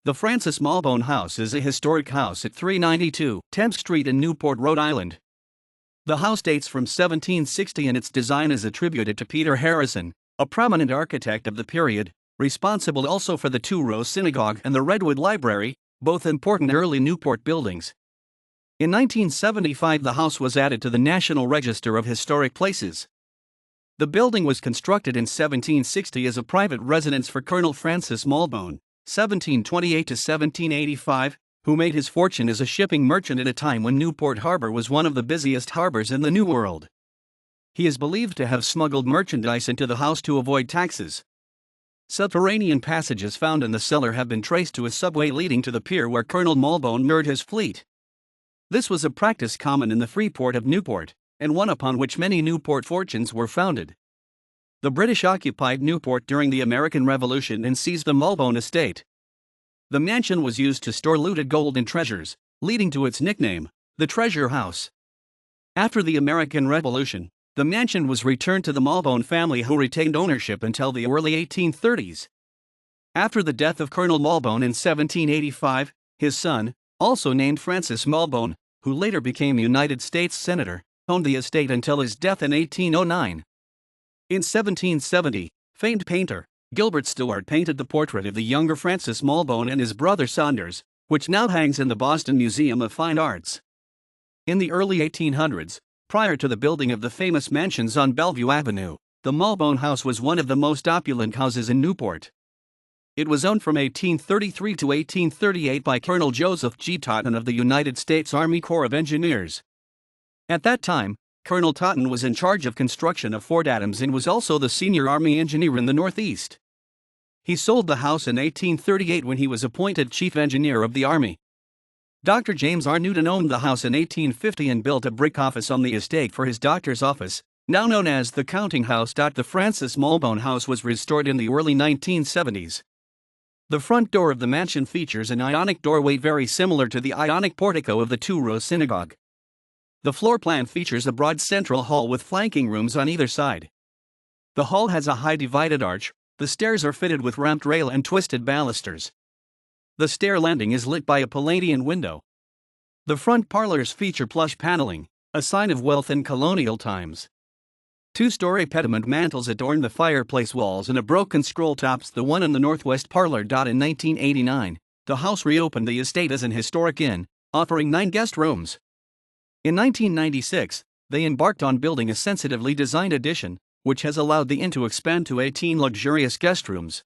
The Francis Malbone House is a historic house at 392 Thames Street in Newport, Rhode Island. The house dates from 1760 and its design is attributed to Peter Harrison, a prominent architect of the period, responsible also for the Touro Synagogue and the Redwood Library, both important early Newport buildings. In 1975, the house was added to the National Register of Historic Places. The building was constructed in 1760 as a private residence for Colonel Francis Malbone, 1728 to 1785, who made his fortune as a shipping merchant at a time when Newport Harbor was one of the busiest harbors in the New World. He is believed to have smuggled merchandise into the house to avoid taxes. Subterranean passages found in the cellar have been traced to a subway leading to the pier where Colonel Malbone moored his fleet. This was a practice common in the free port of Newport, and one upon which many Newport fortunes were founded. The British occupied Newport during the American Revolution and seized the Malbone estate. The mansion was used to store looted gold and treasures, leading to its nickname, the Treasure House. After the American Revolution, the mansion was returned to the Malbone family, who retained ownership until the early 1830s. After the death of Colonel Malbone in 1785, his son, also named Francis Malbone, who later became United States Senator, owned the estate until his death in 1809. In 1770, famed painter Gilbert Stuart painted the portrait of the younger Francis Malbone and his brother Saunders, which now hangs in the Boston Museum of Fine Arts. In the early 1800s, prior to the building of the famous mansions on Bellevue Avenue, the Malbone House was one of the most opulent houses in Newport. It was owned from 1833 to 1838 by Colonel Joseph G. Totten of the United States Army Corps of Engineers. At that time, Colonel Totten was in charge of construction of Fort Adams and was also the senior Army engineer in the Northeast. He sold the house in 1838 when he was appointed chief engineer of the Army. Dr. James R. Newton owned the house in 1850 and built a brick office on the estate for his doctor's office, now known as the Counting House. The Francis Malbone House was restored in the early 1970s. The front door of the mansion features an Ionic doorway very similar to the Ionic portico of the Touro Synagogue. The floor plan features a broad central hall with flanking rooms on either side. The hall has a high divided arch. The stairs are fitted with ramped rail and twisted balusters. The stair landing is lit by a Palladian window. The front parlors feature plush paneling, a sign of wealth in colonial times. Two-story pediment mantels adorn the fireplace walls and a broken scroll tops the one in the northwest parlor. In 1989, the house reopened the estate as an historic inn, offering 9 guest rooms. In 1996, they embarked on building a sensitively designed addition, which has allowed the inn to expand to 18 luxurious guest rooms.